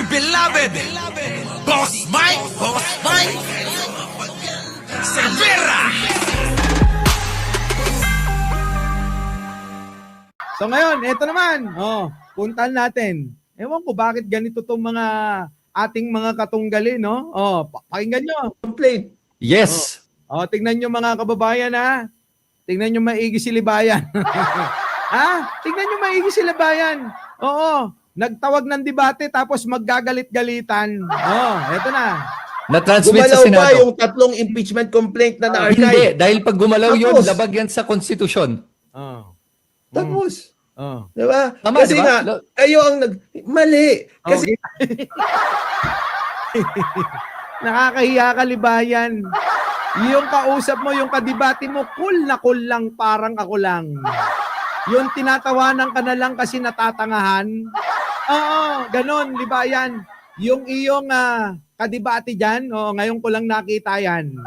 beloved, Boss Mike, Cervera. So ngayon, eto naman. Puntahan natin. Ewan ko bakit ganito tong mga ating mga katunggali, no? Pakinggan nyo. Complaint. Yes. Tingnan nyo mga kababayan, ha? Tingnan nyo maigi si Libayan. Ha? Tingnan nyo maigi si Libayan. Nagtawag ng debate tapos maggagalit-galitan. Eto na. Na-transmit Gumalaw sa ba Senado. yung tatlong impeachment complaint na Hindi, na-archive? dahil pag gumalaw yun, Tapos. labag yan sa konstitusyon. Tapos. Oh. Diba? Tama, Kasi diba? nga, kayo ang Mali. Kasi Nakakahiya ka, Libayan. Yung kausap mo, yung kadibati mo, cool na cool lang, parang ako lang. Yung tinatawanan ka na lang kasi natatangahan. Ganon, Libayan. Yung iyong kadibati dyan, ngayon ko lang nakita yan.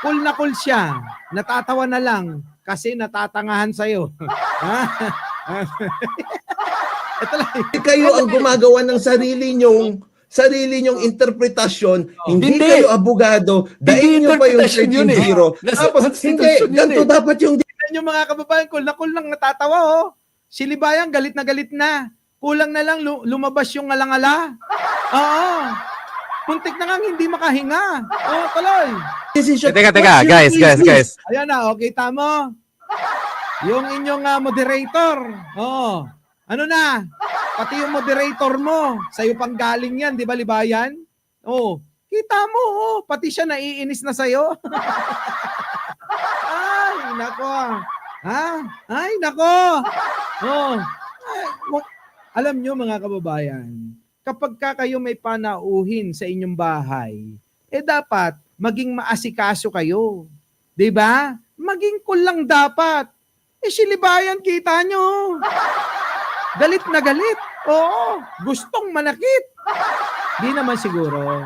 Cool na cool siya. Natatawa na lang kasi natatangahan sa'yo. Ito lang. kayo ang gumagawa ng sarili nyong interpretasyon. Hindi Hindi. kayo abogado. Dahil nyo pa yung interpretasyon yun eh. 13-0. Nasa Tapos, Constitution hindi. yun Ganito eh. dapat yung Tignan nyo mga kababayan, cool na natatawa. Si Libayan, galit na. Kulang na lang lumabas yung ngalangala. Puntik na nga hindi makahinga. Tuloy. decision. Teka, What's your guys. business? Ayan na, okay, tamo. Yung inyong moderator. Ano na? Pati yung moderator mo, sa'yo pang galing yan, di ba, Libayan? Kita mo, pati siya naiinis na sa'yo. Ay, nako. Ay, nako. Alam nyo, mga kababayan, kapag kayo may panauhin sa inyong bahay, dapat maging maasikaso kayo. 'Di ba? Maging cool lang dapat. Si Libayan, kita nyo. Galit na galit. Oo, gustong manakit. Di naman siguro.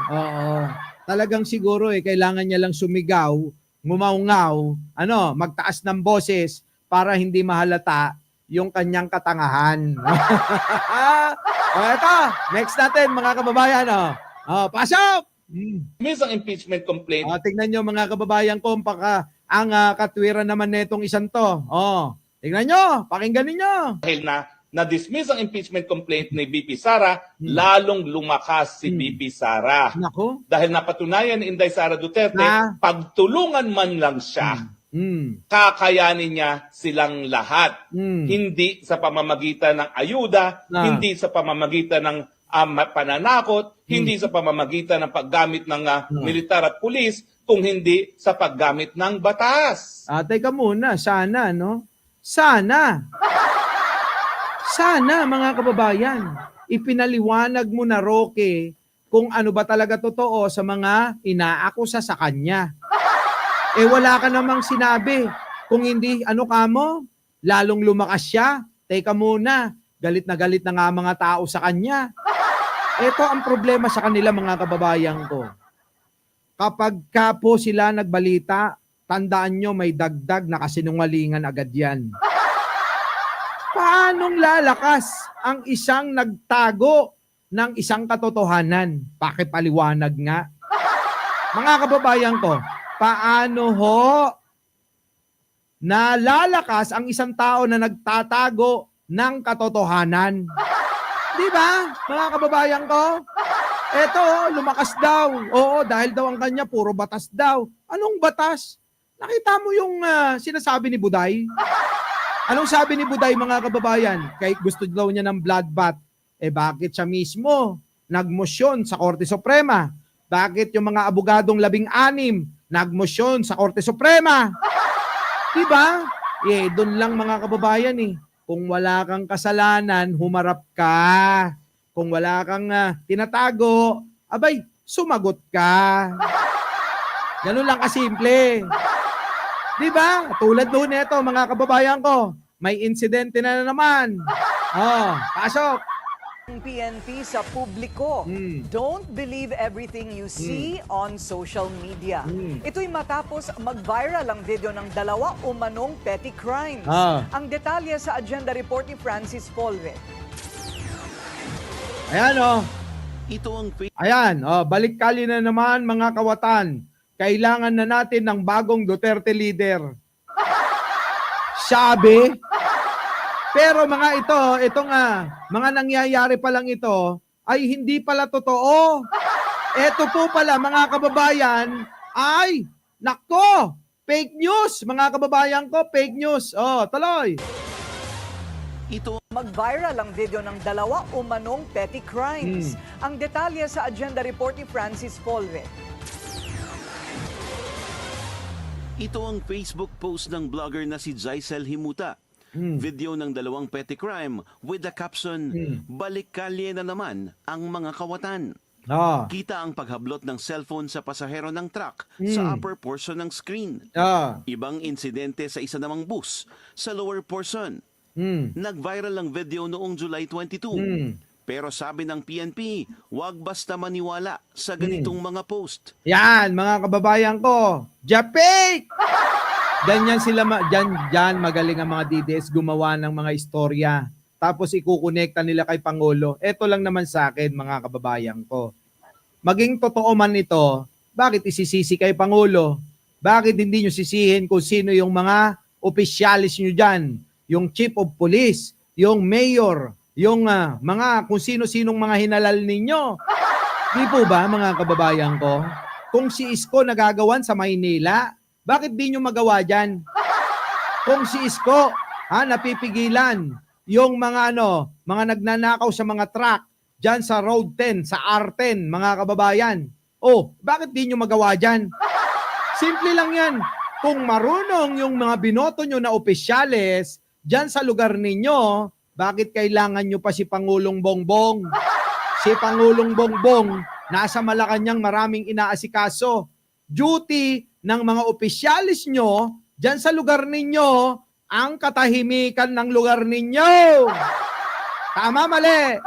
Talagang siguro kailangan niya lang sumigaw, ngumaungaw, magtaas ng boses para hindi mahalata yung kanyang katangahan. Ito, next natin mga kababayan. Pasok! Miss ang impeachment complaint. Tingnan nyo mga kababayan ko, ang katwiran naman netong isang to. Tingnan nyo, pakinggan ninyo. Dahil na-dismiss ang impeachment complaint ni BP Sara, lalong lumakas si BP Sara. Nako. Dahil napatunayan ni Inday Sara Duterte, Na? pagtulungan man lang siya, kakayanin niya silang lahat. Hindi sa pamamagitan ng ayuda, hindi sa pamamagitan ng pananakot, hindi sa pamamagitan ng paggamit ng militar at pulis, kung hindi sa paggamit ng batas. Teka muna, sana, no? Sana mga kababayan, ipinaliwanag mo na, Roque, kung ano ba talaga totoo sa mga inaakusa sa kanya. Wala ka namang sinabi. Kung hindi, lalong lumakas siya. Teka muna, galit na nga mga tao sa kanya. Ito ang problema sa kanila, mga kababayan ko. Kapag ka po sila nagbalita, tandaan nyo may dagdag na kasinungalingan agad yan. Paanong lalakas ang isang nagtago ng isang katotohanan? Pakipaliwanag nga. Mga kababayan ko, paano nalalakas ang isang tao na nagtatago ng katotohanan? Di ba, mga kababayan ko? Eto, lumakas daw. Oo, dahil daw ang kanya puro batas daw. Anong batas? Nakita mo yung sinasabi ni Buday? Anong sabi ni Buday, mga kababayan? Kahit gusto daw niya ng bloodbath, bakit siya mismo nagmosyon sa Korte Suprema? Bakit yung mga abogadong 16 nagmosyon sa Korte Suprema? Diba? Doon lang mga kababayan Kung wala kang kasalanan, humarap ka. Kung wala kang tinatago, sumagot ka. Ganun lang kasimple. Diba? Tulad doon nito, mga kababayan ko, may insidente na naman. Pasok. Ang PNP sa publiko. Don't believe everything you see on social media. Ito'y matapos mag-viral ang video ng dalawa umanong petty crimes. Ang detalye sa agenda report ni Francis Polre. Ayan Ayan, balik kali na naman mga kawatan. Kailangan na natin ng bagong Duterte leader. Sabi. Pero mga ito nga, mga nangyayari pa lang ito, ay hindi pala totoo. Ito po pala mga kababayan, ay, nako, fake news. Mga kababayan ko, fake news. Tuloy. Mag-viral ang video ng dalawa umanong petty crimes. Ang detalye sa agenda report ni Francis Polve. Ito ang Facebook post ng blogger na si Jaisel Himuta. Video ng dalawang petty crime with the caption, "Balik kalye na naman ang mga kawatan." Kita ang paghablot ng cellphone sa pasahero ng truck sa upper portion ng screen. Ibang insidente sa isa namang bus sa lower portion. Nag-viral ang video noong July 22. Pero sabi ng PNP, huwag basta maniwala sa ganitong mga post. Yan, mga kababayan ko. Japik! Ganyan sila, dyan magaling ang mga DDS gumawa ng mga istorya. Tapos ikukonekta nila kay Pangulo. Ito lang naman sa akin, mga kababayan ko. Maging totoo man ito, bakit isisisi kay Pangulo? Bakit hindi nyo sisihin kung sino yung mga opisyalis nyo dyan? Yung chief of police, yung mayor, yung mga kung sino-sinong mga hinalal ninyo. Di po ba, mga kababayan ko? Kung si Isko nagagawan sa Maynila, bakit di nyo magawa dyan? Kung si Isko, napipigilan yung mga mga nagnanakaw sa mga truck dyan sa Road 10, sa R10, mga kababayan. Bakit di nyo magawa dyan? Simple lang yan. Kung marunong yung mga binoto nyo na opisyales dyan sa lugar ninyo, bakit kailangan nyo pa si Pangulong Bongbong? Si Pangulong Bongbong, nasa Malacanang maraming inaasikaso. Duty ng mga opisyalis nyo dyan sa lugar ninyo ang katahimikan ng lugar ninyo. Tama, mali?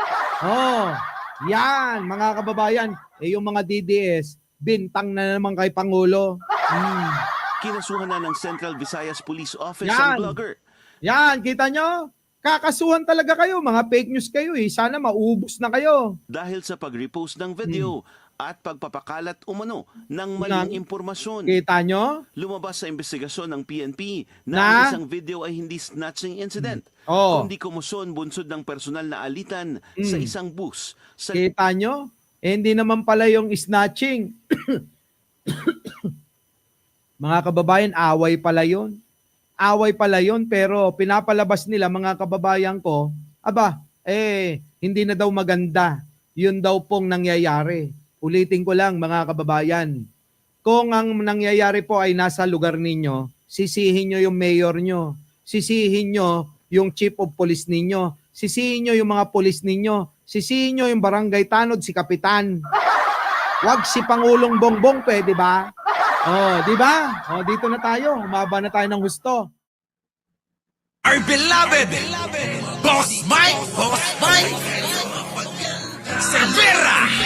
Yan, mga kababayan. Yung mga DDS, bintang na naman kay Pangulo. Kinasuhan na ng Central Visayas Police Office Yan. ang blogger. Yan, kita nyo? Kakasuhan talaga kayo. Mga fake news kayo. Sana maubos na kayo. Dahil sa pag-repost ng video at pagpapakalat umano ng maling impormasyon. Kita nyo? Lumabas sa investigasyon ng PNP na Na? ang isang video ay hindi snatching incident, kundi kumusyon bunsod ng personal na alitan sa isang bus. Kita nyo? Hindi naman pala yung snatching. Mga kababayan, away pala yun. Away pala yun, pero pinapalabas nila, mga kababayan ko, hindi na daw maganda. Yun daw pong nangyayari. Ulitin ko lang, mga kababayan. Kung ang nangyayari po ay nasa lugar ninyo, sisihin nyo yung mayor nyo. Sisihin nyo yung chief of police ninyo. Sisihin nyo yung mga police ninyo. Sisihin nyo yung barangay tanod, si kapitan. Wag si Pangulong Bongbong, pwede ba? Di ba? Dito na tayo. Humaba na tayo ng husto. Our beloved Boss Mike Cervera.